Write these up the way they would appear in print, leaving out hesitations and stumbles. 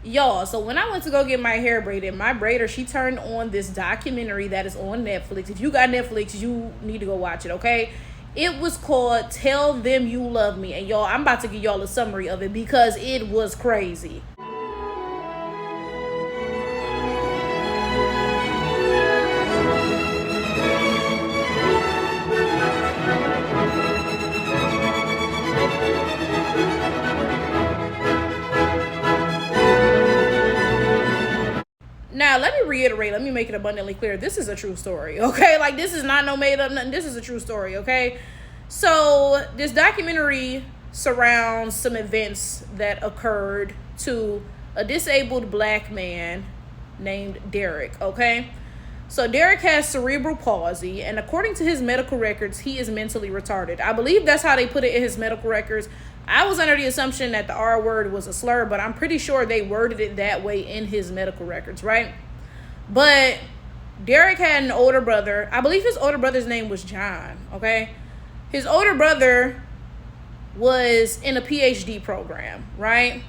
Y'all, so when I went to go get my hair braided, my braider, she turned on this documentary that is on Netflix. If you got Netflix, you need to go watch it, okay? It was called Tell Them You Love Me. And y'all, I'm about to give y'all a summary of it because it was crazy. Now, let me reiterate, let me make it abundantly clear. This is a true story, okay? Like, this is not no made up nothing. This is a true story, okay? So, this documentary surrounds some events that occurred to a disabled black man named Derek, okay? So, Derek has cerebral palsy, and according to his medical records, he is mentally retarded. I believe that's how they put it in his medical records. I was under the assumption that the R word was a slur, but I'm pretty sure they worded it that way in his medical records, right? But Derek had an older brother. I believe his older brother's name was John, okay? His older brother was in a PhD program, right?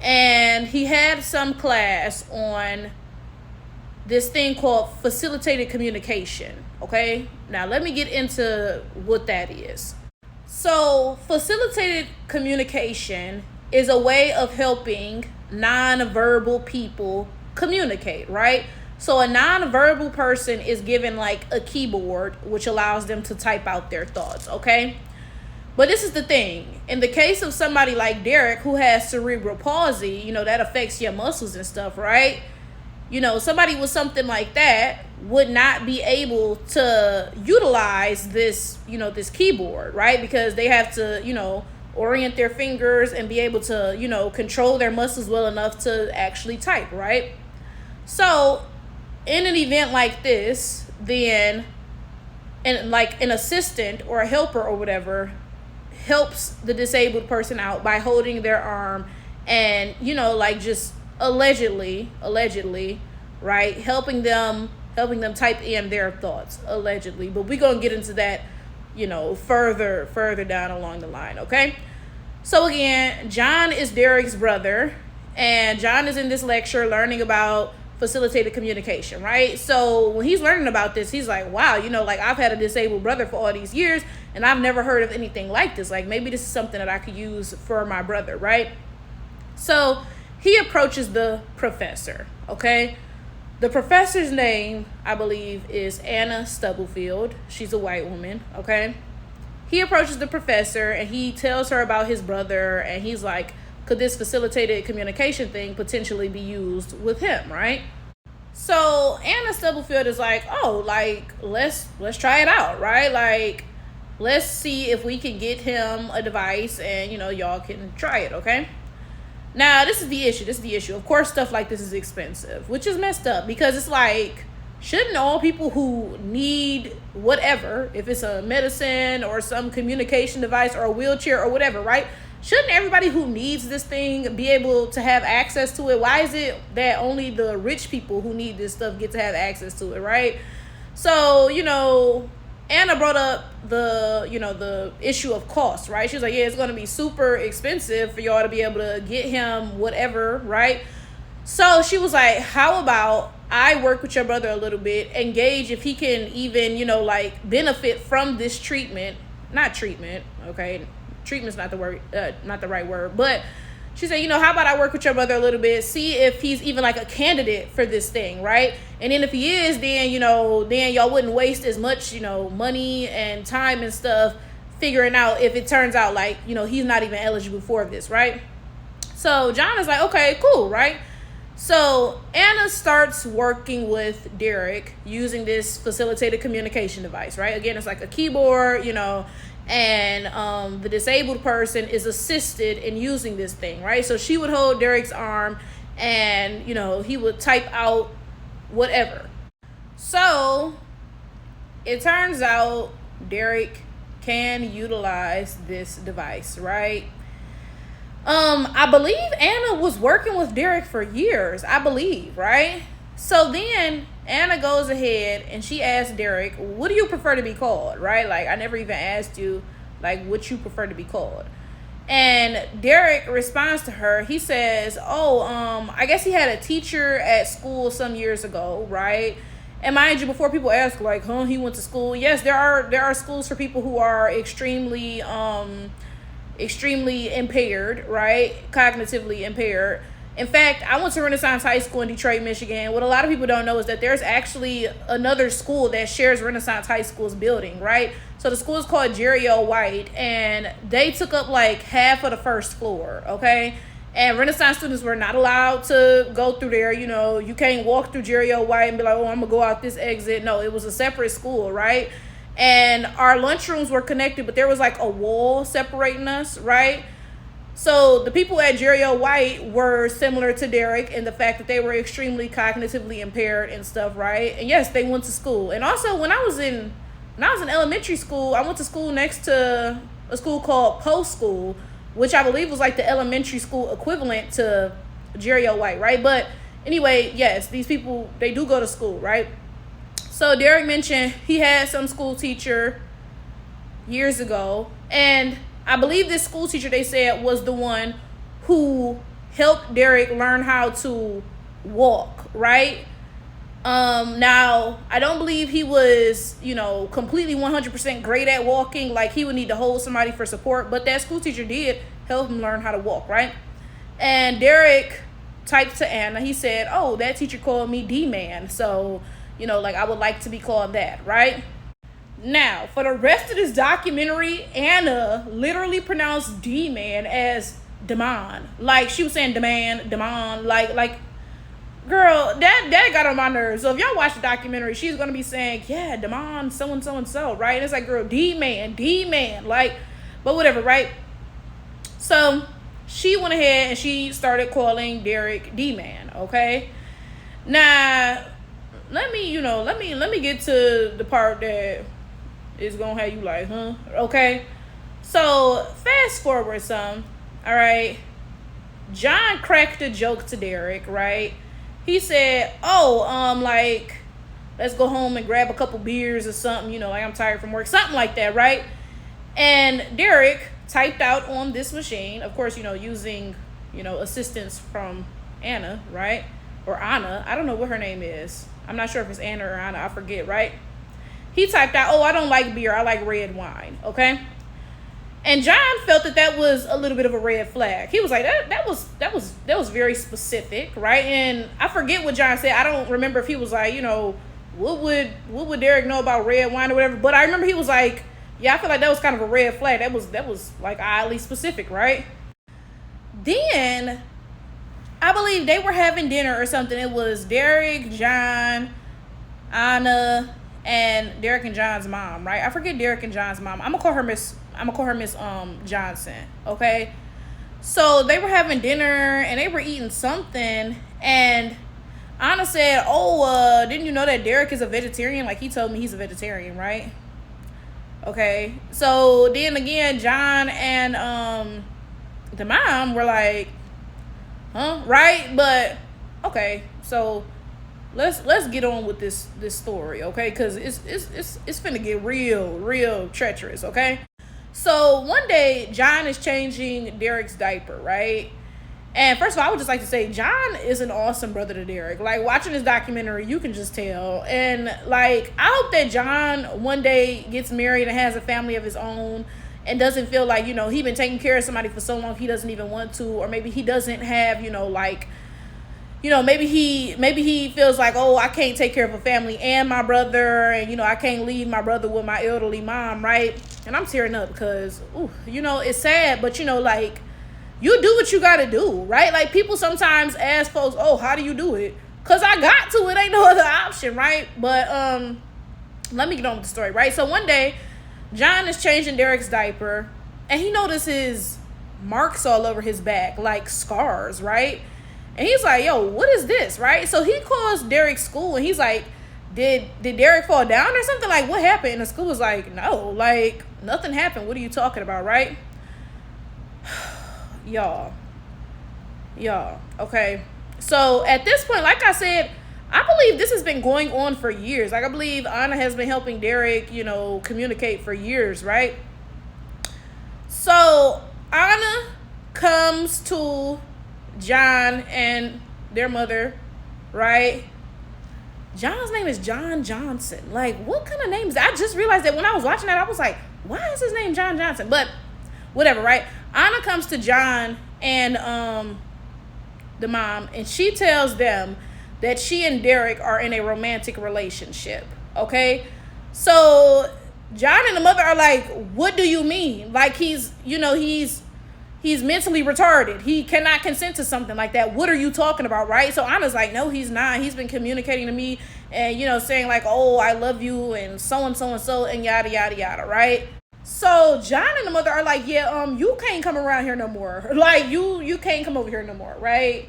And he had some class on this thing called facilitated communication, okay? Now, let me get into what that is. So, facilitated communication is a way of helping non-verbal people communicate, right? So, a non-verbal person is given like a keyboard, which allows them to type out their thoughts, okay? But this is the thing. In the case of somebody like Derek, who has cerebral palsy, you know, that affects your muscles and stuff, right? You know, somebody with something like that would not be able to utilize this, you know, this keyboard, right? Because they have to, you know, orient their fingers and be able to, you know, control their muscles well enough to actually type, right? So, in an event like this, then, and like an assistant or a helper or whatever helps the disabled person out by holding their arm and, you know, like just allegedly, right, helping them type in their thoughts, allegedly. But we're gonna get into that, you know, further down along the line, okay? So again, John is Derek's brother, and John is in this lecture learning about facilitated communication, right? So when he's learning about this, he's like, wow, you know, like I've had a disabled brother for all these years and I've never heard of anything like this. Like maybe this is something that I could use for my brother, right? So he approaches the professor, okay? The professor's name, I believe, is Anna Stubblefield. She's a white woman, okay? He approaches the professor and he tells her about his brother, and he's like, could this facilitated communication thing potentially be used with him, right? So Anna Stubblefield is like, oh, like, let's try it out, right? Like, let's see if we can get him a device and, you know, y'all can try it, okay? Now, this is the issue. Of course, stuff like this is expensive, which is messed up because it's like, shouldn't all people who need whatever, if it's a medicine or some communication device or a wheelchair or whatever, right? Shouldn't everybody who needs this thing be able to have access to it? Why is it that only the rich people who need this stuff get to have access to it, right? So, you know, Anna brought up the issue of cost, right? She was like, yeah, it's going to be super expensive for y'all to be able to get him whatever, right? So she was like, how about I work with your brother a little bit and gauge if he can even, you know, like benefit from this treatment. Not treatment, okay? Treatment's not the right word, but she said, you know, how about I work with your brother a little bit, see if he's even like a candidate for this thing, right? And then if he is, then, you know, then y'all wouldn't waste as much, you know, money and time and stuff figuring out if it turns out like, you know, he's not even eligible for this, right? So John is like, okay, cool, right? So Anna starts working with Derek using this facilitated communication device, right? Again, it's like a keyboard, you know, and the disabled person is assisted in using this thing, right? So she would hold Derek's arm and, you know, he would type out whatever. So it turns out Derek can utilize this device, right? I believe Anna was working with Derek for years, I believe, right? So then Anna goes ahead and she asks Derek, what do you prefer to be called, right? Like, I never even asked you, like, what you prefer to be called. And Derek responds to her. He says, "Oh, I guess he had a teacher at school some years ago, right?" And mind you, before people ask, like, "Huh, he went to school?" Yes, there are schools for people who are extremely impaired, right? Cognitively impaired. In fact, I went to Renaissance High School in Detroit, Michigan. What a lot of people don't know is that there's actually another school that shares Renaissance High School's building, right? So the school is called Jerry O. White, and they took up like half of the first floor, okay? And Renaissance students were not allowed to go through there. You know, you can't walk through Jerry O. White and be like, "Oh, I'm going to go out this exit." No, it was a separate school, right? And our lunchrooms were connected, but there was like a wall separating us, right? So the people at Jerry O. White were similar to Derek in the fact that they were extremely cognitively impaired and stuff, right? And yes, they went to school. And also when I was in elementary school, I went to school next to a school called Post School, which I believe was like the elementary school equivalent to Jerry O. White, right? But anyway, yes, these people, they do go to school, right? So Derek mentioned he had some school teacher years ago, and I believe this school teacher, they said, was the one who helped Derek learn how to walk, right? Now, I don't believe he was, completely 100% great at walking. Like, he would need to hold somebody for support, but that school teacher did help him learn how to walk, right? And Derek typed to Anna. He said, "Oh, that teacher called me D-Man. So, I would like to be called that," right? Now, for the rest of this documentary, Anna literally pronounced D-Man as Demon. Like, she was saying Demon, like, girl, that got on my nerves. So if y'all watch the documentary, she's going to be saying, "Yeah, Demon, so-and-so, right?" And it's like, girl, D-Man, like, but whatever, right? So she went ahead and she started calling Derek D-Man, okay? Now, let me get to the part that is gonna have you like, huh? Okay. So fast forward some. All right. John cracked a joke to Derek, right? He said, "Oh, let's go home and grab a couple beers or something, like I'm tired from work," something like that, right? And Derek typed out on this machine, of course, using, assistance from Anna, right? Or Anna. I don't know what her name is. I'm not sure if it's Anna or Anna. I forget, right? He typed out, "Oh, I don't like beer. I like red wine." Okay. And John felt that was a little bit of a red flag. He was like, that was very specific, right? And I forget what John said. I don't remember if he was like, what would Derek know about red wine or whatever. But I remember he was like, "Yeah, I feel like that was kind of a red flag. That was like oddly specific, right?" Then I believe they were having dinner or something. It was Derek, John, Anna, and Derek and John's mom, right? I forget Derek and John's mom. I'm gonna call her Miss Johnson, okay? So they were having dinner and they were eating something, and Anna said, "Oh, didn't you know that Derek is a vegetarian? Like, he told me he's a vegetarian, right?" Okay. So then again, John and the mom were like, "Huh?" Right? But okay, so let's get on with this story, okay? Because it's finna get real treacherous, okay? So one day, John is changing Derek's diaper, right? And first of all, I would just like to say, John is an awesome brother to Derek. Like, watching this documentary, you can just tell. And like, I hope that John one day gets married and has a family of his own and doesn't feel like, he been taking care of somebody for so long he doesn't even want to, or maybe he doesn't have, maybe he feels like, "Oh, I can't take care of a family and my brother, and I can't leave my brother with my elderly mom," right? And I'm tearing up because, it's sad, but like, you do what you gotta do, right? Like, people sometimes ask folks, "Oh, how do you do it?" Because I got to. It ain't no other option, right? But let me get on with the story, right? So one day, John is changing Derek's diaper, and he notices marks all over his back, like scars, right? And he's like, "Yo, what is this?" Right? So he calls Derek's school, and he's like, did Derek fall down or something? Like, what happened? And the school was like, "No, like, nothing happened. What are you talking about?" Right? Y'all, okay. So at this point, like I said, I believe this has been going on for years. Like, I believe Anna has been helping Derek, communicate for years, right? So Anna comes to John and their mother, right? John's name is John Johnson. Like, what kind of name is that? I just realized that when I was watching that, I was like, why is his name John Johnson? But whatever, right? Anna comes to John and the mom, and she tells them that she and Derek are in a romantic relationship. Okay? So John and the mother are like, what do you mean? Like, he's mentally retarded. He cannot consent to something like that. What are you talking about, right? So Anna's like, no, he's not. He's been communicating to me and, saying like, oh, I love you and so and so and so and yada, yada, yada, right? So John and the mother are like, yeah, you can't come around here no more. Like, you can't come over here no more, right?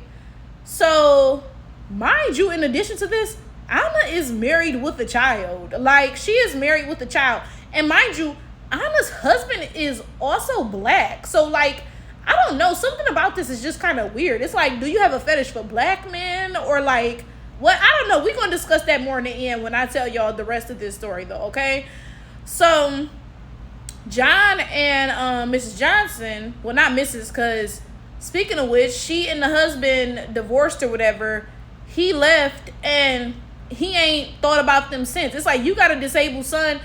So, mind you, in addition to this, Anna is married with a child. Like, she is married with a child. And mind you, Anna's husband is also black. So, like, I don't know. Something about this is just kind of weird. It's like, do you have a fetish for black men? Or, like, what? I don't know. We're going to discuss that more in the end when I tell y'all the rest of this story, though, okay? So, John and Mrs. Johnson, well, not Mrs., because speaking of which, she and the husband divorced or whatever. He left and he ain't thought about them since. It's like, you got a disabled son.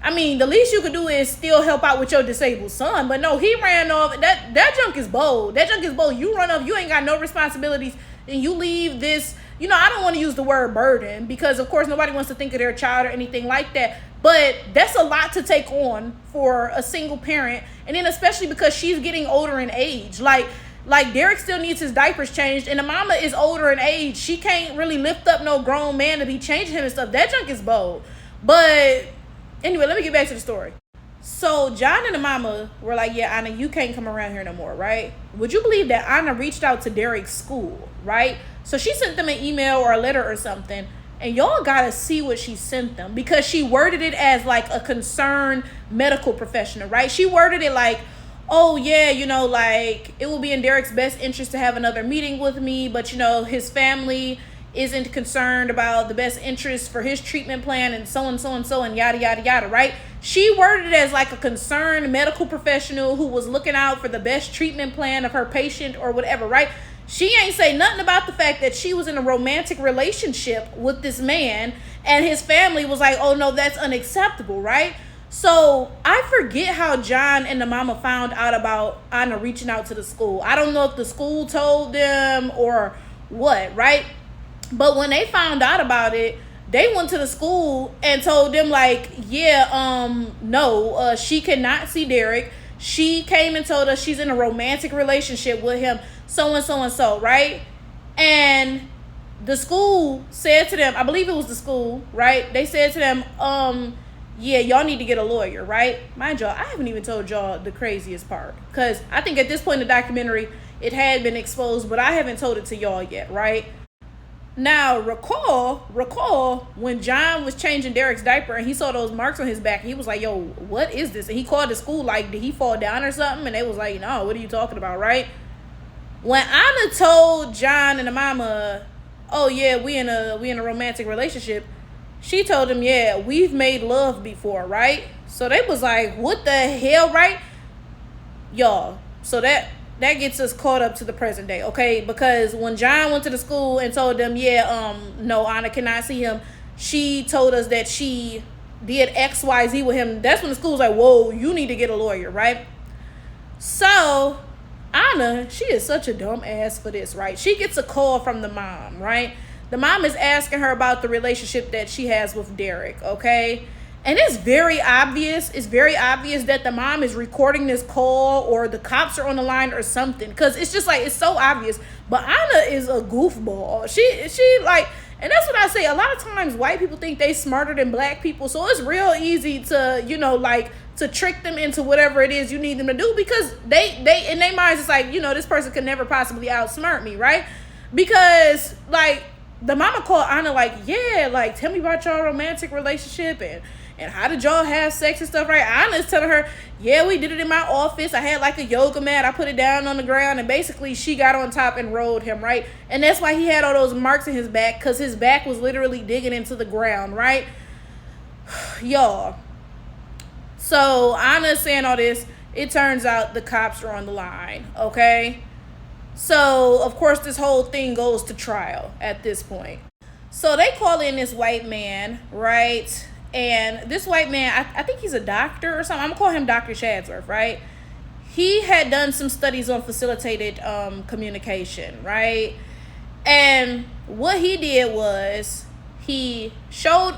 I mean, the least you could do is still help out with your disabled son. But no, he ran off. That junk is bold. That junk is bold. You run off. You ain't got no responsibilities. And you leave this, I don't want to use the word burden because, of course, nobody wants to think of their child or anything like that. But that's a lot to take on for a single parent. And then especially because she's getting older in age. Like Derek still needs his diapers changed. And the mama is older in age. She can't really lift up no grown man to be changing him and stuff. That junk is bold. But anyway, let me get back to the story. So John and the mama were like, yeah, Anna, you can't come around here no more, right? Would you believe that Anna reached out to Derek's school, right? So she sent them an email or a letter or something. And y'all gotta see what she sent them because she worded it as like a concerned medical professional, right? She worded it like, oh yeah, like it will be in Derek's best interest to have another meeting with me, but his family isn't concerned about the best interest for his treatment plan and so and so and so and yada, yada, yada, right? She worded it as like a concerned medical professional who was looking out for the best treatment plan of her patient or whatever, right? She ain't say nothing about the fact that she was in a romantic relationship with this man and his family was like, oh no, that's unacceptable, right? So I forget how John and the mama found out about Anna reaching out to the school. I don't know if the school told them or what, right? But when they found out about it, they went to the school and told them like, yeah, no, she cannot see Derek. She came and told us she's in a romantic relationship with him, so and so and so, right? And the school said to them, I believe it was the school, right? They said to them, yeah, y'all need to get a lawyer, right? Mind y'all, I haven't even told y'all the craziest part. Because I think at this point in the documentary, it had been exposed, but I haven't told it to y'all yet, right? Now, recall when John was changing Derek's diaper and he saw those marks on his back. He was like, yo, what is this? And he called the school like, did he fall down or something? And they was like, no, what are you talking about, right? When Anna told John and the mama, oh, yeah, we in a romantic relationship, she told him, yeah, we've made love before, right? So they was like, what the hell, right? Y'all, so that gets us caught up to the present day, okay? Because when John went to the school and told them, yeah, no, Anna cannot see him, she told us that she did XYZ with him. That's when the school was like, whoa, you need to get a lawyer, right? So Anna, she is such a dumb ass for this, right? She gets a call from the mom, right? The mom is asking her about the relationship that she has with Derek, okay? And it's very obvious. It's very obvious that the mom is recording this call or the cops are on the line or something. Because it's just like, it's so obvious. But Anna is a goofball. She like, and that's what I say. A lot of times white people think they smarter than black people. So it's real easy to, like, to trick them into whatever it is you need them to do. Because they in their minds, it's like, this person could never possibly outsmart me, right? Because, like, the mama called Anna like, yeah, like, tell me about your romantic relationship and how did y'all have sex and stuff, right? Anna's telling her, yeah, we did it in my office. I had like a yoga mat. I put it down on the ground and basically she got on top and rolled him, right? And that's why he had all those marks in his back because his back was literally digging into the ground, right? Y'all. So Anna's saying all this. it turns out the cops are on the line, okay? So, of course, this whole thing goes to trial at this point. So they call in this white man, right? And this white man, I think he's a doctor or something. I'm going to call him Dr. Chadsworth, right? He had done some studies on facilitated communication, right? And what he did was he showed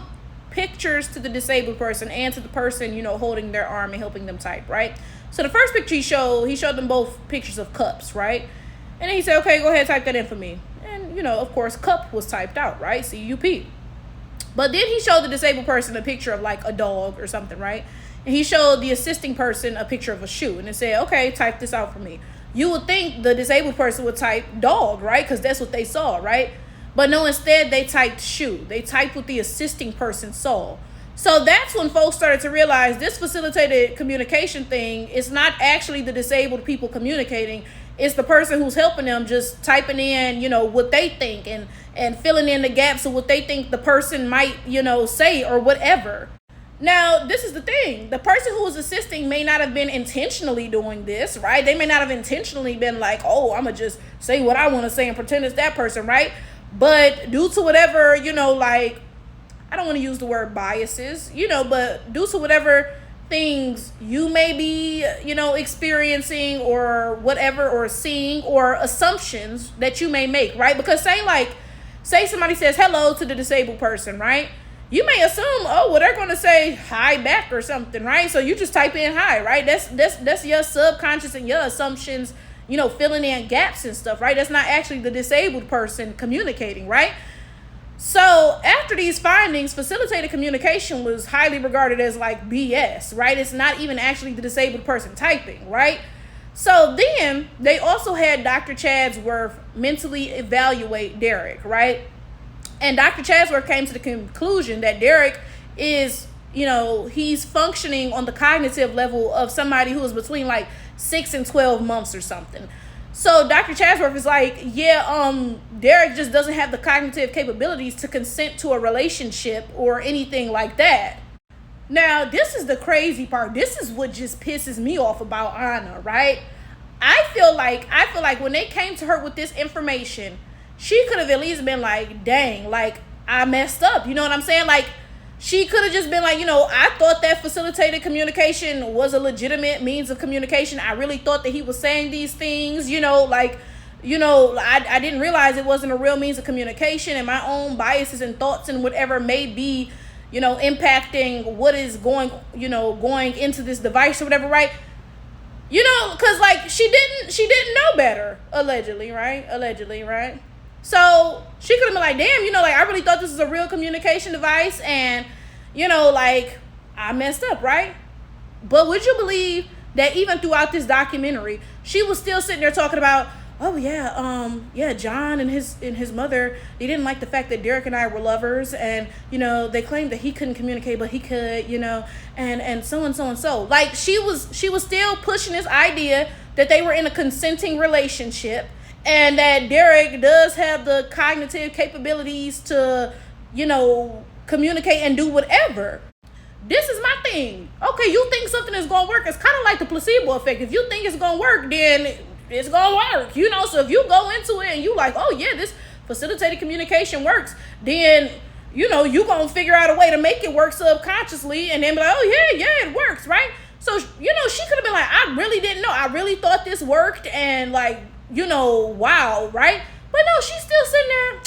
pictures to the disabled person and to the person, holding their arm and helping them type, right? So the first picture he showed them both pictures of cups, right? And then he said, okay, go ahead, type that in for me. And, of course, cup was typed out, right? C-U-P. But then he showed the disabled person a picture of like a dog or something, right? And he showed the assisting person a picture of a shoe. And it said, okay, type this out for me. You would think the disabled person would type dog, right? Because that's what they saw, right? But no, instead they typed shoe. They typed what the assisting person saw. So that's when folks started to realize this facilitated communication thing is not actually the disabled people communicating. It's the person who's helping them just typing in, what they think and filling in the gaps of what they think the person might, say or whatever. Now, this is the thing. The person who was assisting may not have been intentionally doing this, right? They may not have intentionally been like, oh, I'm going to just say what I want to say and pretend it's that person, right? But due to whatever, I don't want to use the word biases, but due to whatever things you may be, experiencing or whatever, or seeing, or assumptions that you may make, right? Because say somebody says hello to the disabled person, right? You may assume, oh, well, they're going to say hi back or something, right? So you just type in hi, right? That's your subconscious and your assumptions, filling in gaps and stuff, right? That's not actually the disabled person communicating, right? So after these findings, facilitated communication was highly regarded as like BS, right? It's not even actually the disabled person typing, right? So then they also had Dr. Chadsworth mentally evaluate Derek, right? And Dr. Chadsworth came to the conclusion that Derek is, he's functioning on the cognitive level of somebody who is between like 6 and 12 months or something. So Dr. Chadsworth is like, Derek just doesn't have the cognitive capabilities to consent to a relationship or anything like that. Now, this is the crazy part. This is what just pisses me off about Anna, right? I feel like when they came to her with this information, she could have at least been like, dang, like, I messed up. You know what I'm saying? Like, she could have just been like, I thought that facilitated communication was a legitimate means of communication. I really thought that he was saying these things, I didn't realize it wasn't a real means of communication, and my own biases and thoughts and whatever may be, impacting what is going into this device or whatever, right? Because like she didn't know better, allegedly, right? So she could have been like, damn, I really thought this was a real communication device, and, I messed up, right? But would you believe that even throughout this documentary, she was still sitting there talking about, oh yeah, John and his mother, they didn't like the fact that Derek and I were lovers, and, they claimed that he couldn't communicate, but he could, and so and so and so. Like, she was still pushing this idea that they were in a consenting relationship, and that Derek does have the cognitive capabilities to, communicate and do whatever. This is my thing. Okay, you think something is going to work. It's kind of like the placebo effect. If you think it's going to work, then it's going to work. So if you go into it and you like, oh, yeah, this facilitated communication works, then, you going to figure out a way to make it work subconsciously, and then be like, oh, yeah, it works, right? So, she could have been like, I really didn't know. I really thought this worked, and like, wow, right? But no, she's still sitting there,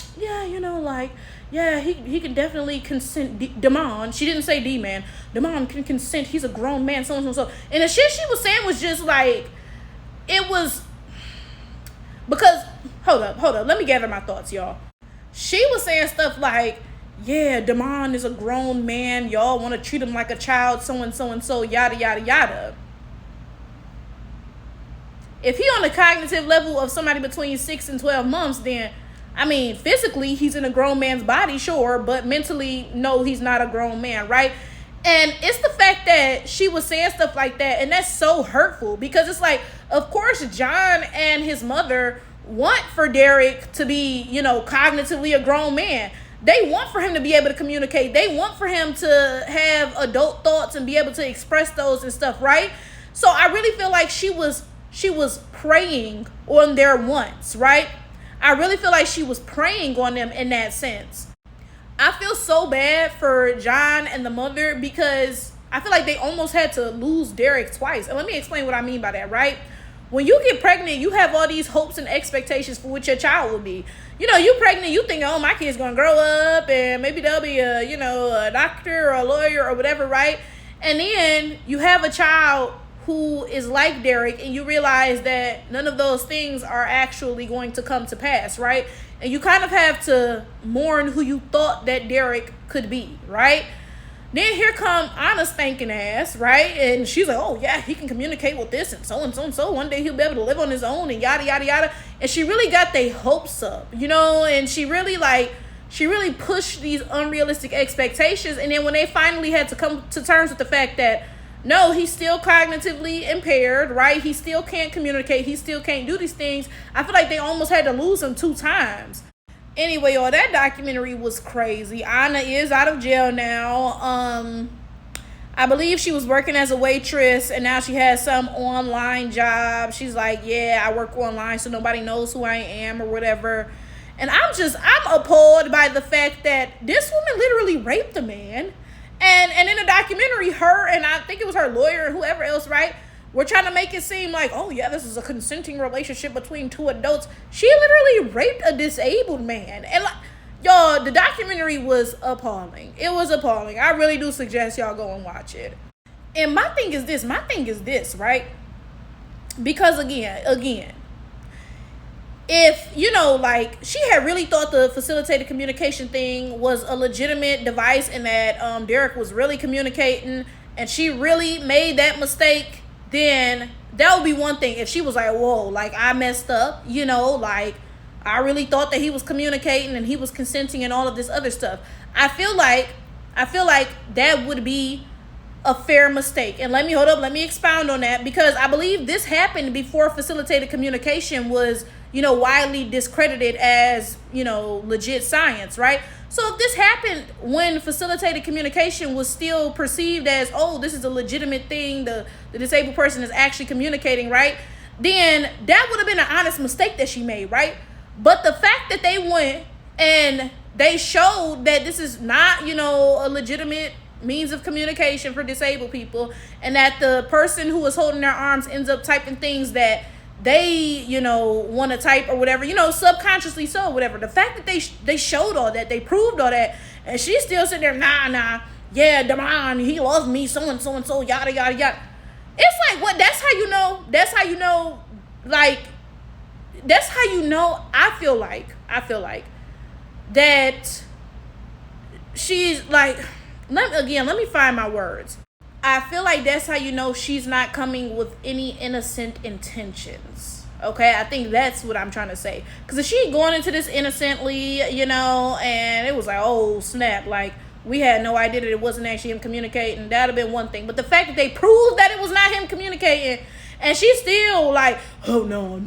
yeah, he can definitely consent. Damon, she didn't say D-man. Damon can consent. He's a grown man, so and so and so. And the shit she was saying was just like, it was, because, hold up, let me gather my thoughts, y'all. She was saying stuff like, yeah, Damon is a grown man. Y'all want to treat him like a child, so and so and so, yada, yada, yada. If he on the cognitive level of somebody between 6 and 12 months, then, physically, he's in a grown man's body, sure, but mentally, no, he's not a grown man, right? And it's the fact that she was saying stuff like that, and that's so hurtful, because it's like, of course, John and his mother want for Derek to be, cognitively a grown man. They want for him to be able to communicate. They want for him to have adult thoughts and be able to express those and stuff, right? So I really feel like she was preying on their wants, right? I really feel like she was preying on them in that sense. I feel so bad for John and the mother because I feel like they almost had to lose Derek twice. And let me explain what I mean by that, right? When you get pregnant, you have all these hopes and expectations for what your child will be. You pregnant, you think, oh, my kid's gonna grow up and maybe they'll be a doctor or a lawyer or whatever, right? And then you have a child who is like Derek, and you realize that none of those things are actually going to come to pass, right? And you kind of have to mourn who you thought that Derek could be, right? Then here come Anna's thinking ass, right? And she's like, oh yeah, he can communicate with this and so and so and so. One day he'll be able to live on his own and yada yada yada. And she really got their hopes up, and she really pushed these unrealistic expectations. And then when they finally had to come to terms with the fact that no, he's still cognitively impaired, right? He still can't communicate. He still can't do these things. I feel like they almost had to lose him 2 times. Anyway, y'all, that documentary was crazy. Anna is out of jail now. I believe she was working as a waitress, and now she has some online job. She's like, yeah, I work online so nobody knows who I am or whatever. And I'm appalled by the fact that this woman literally raped a man. And in the documentary, her and I think it was her lawyer and whoever else, right, were trying to make it seem like, oh yeah, this is a consenting relationship between 2 adults. She literally raped a disabled man. And y'all, the documentary was appalling. It was appalling. I really do suggest y'all go and watch it. And my thing is this, right? Because again, if she had really thought the facilitated communication thing was a legitimate device and that Derek was really communicating and she really made that mistake, then that would be one thing. If she was like, whoa, I messed up, I really thought that he was communicating and he was consenting and all of this other stuff. I feel like that would be a fair mistake. And let me expound on that, because I believe this happened before facilitated communication was widely discredited as legit science, right? So if this happened when facilitated communication was still perceived as, oh, this is a legitimate thing, the disabled person is actually communicating, right, then that would have been an honest mistake that she made, right? But the fact that they went and they showed that this is not a legitimate means of communication for disabled people, and that the person who is holding their arms ends up typing things that they want to type or whatever, subconsciously so, whatever. The fact that they showed all that, they proved all that, and she's still sitting there, nah, yeah, Damon, he loves me, so and so, yada yada yada. It's like, what? That's how you know. I feel like that she's like, let me find my words. I feel like that's how you know she's not coming with any innocent intentions. Okay, I think that's what I'm trying to say. Because if she going into this innocently, and it was like, oh snap, we had no idea that it wasn't actually him communicating, that'd have been one thing. But the fact that they proved that it was not him communicating, and she's still like, oh no,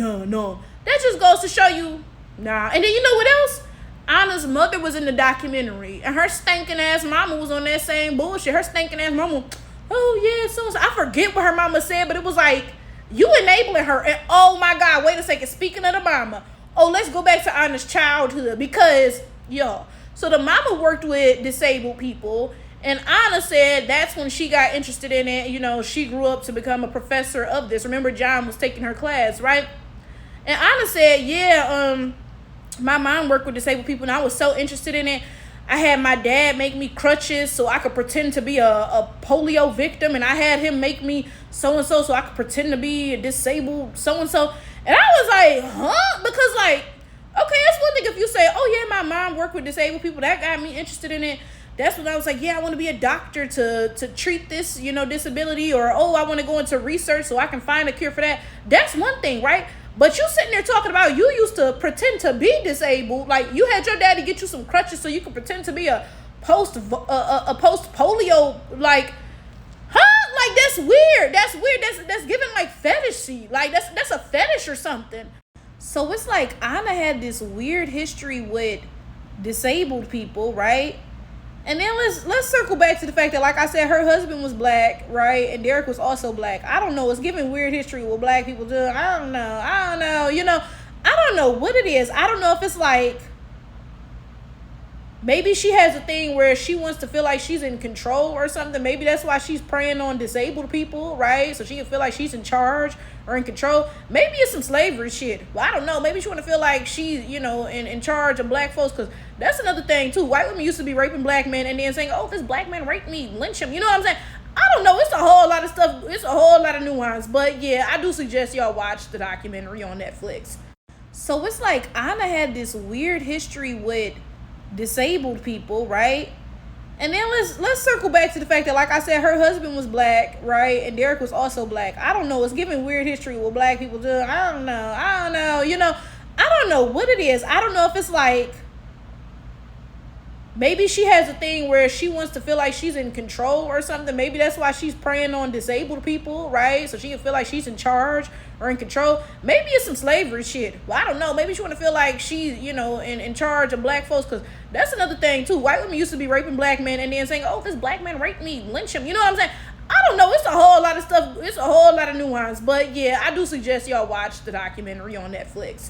that just goes to show you, nah. And then you know what else? Anna's mother was in the documentary, and her stinking ass mama was on that same bullshit. Her stinking ass mama, oh yeah, so I forget what her mama said, but it was like, you enabling her. And oh my God, wait a second, speaking of the mama, let's go back to Anna's childhood, because so the mama worked with disabled people, and Anna said that's when she got interested in it. She grew up to become a professor of this. Remember, John was taking her class, right? And Anna said, yeah, my mom worked with disabled people, and I was so interested in it. I had my dad make me crutches so I could pretend to be a polio victim, and I had him make me so-and-so so I could pretend to be a disabled so-and-so. And I was like, huh? Because, okay, that's one thing if you say, oh, yeah, my mom worked with disabled people. That got me interested in it. That's when I was like, yeah, I want to be a doctor to treat this, disability. Or, oh, I want to go into research so I can find a cure for that. That's one thing, right? But you sitting there talking about you used to pretend to be disabled. Like, you had your daddy get you some crutches so you could pretend to be a post polio, that's weird. That's giving fetishy. That's a fetish or something. So it's like Anna had this weird history with disabled people, right? And then let's circle back to the fact that, like I said, her husband was black, right? And Derek was also black. I don't know. It's giving weird history what black people do. I don't know. I don't know what it is. I don't know if it's like maybe she has a thing where she wants to feel like she's in control or something. Maybe that's why she's preying on disabled people, right? So she can feel like she's in charge or in control. Maybe it's some slavery shit. Well, I don't know. Maybe she want to feel like she's, in charge of black folks. Because that's another thing, too. White women used to be raping black men and then saying, oh, this black man raped me, lynch him. You know what I'm saying? I don't know. It's a whole lot of stuff. It's a whole lot of nuance. But, yeah, I do suggest y'all watch the documentary on Netflix. So it's like Anna had this weird history with disabled people, right? And then let's circle back to the fact that, like I said, her husband was black, right? And Derek was also black. I don't know. It's giving weird history what black people do. I don't know. I don't know what it is. I don't know if it's like maybe she has a thing where she wants to feel like she's in control or something. Maybe that's why she's preying on disabled people, right? So she can feel like she's in charge or in control. Maybe it's some slavery shit. Well, I don't know. Maybe she want to feel like she's, in charge of black folks. Because that's another thing, too. White women used to be raping black men and then saying, oh, this black man raped me, lynch him. You know what I'm saying? I don't know. It's a whole lot of stuff. It's a whole lot of nuance. But, yeah, I do suggest y'all watch the documentary on Netflix.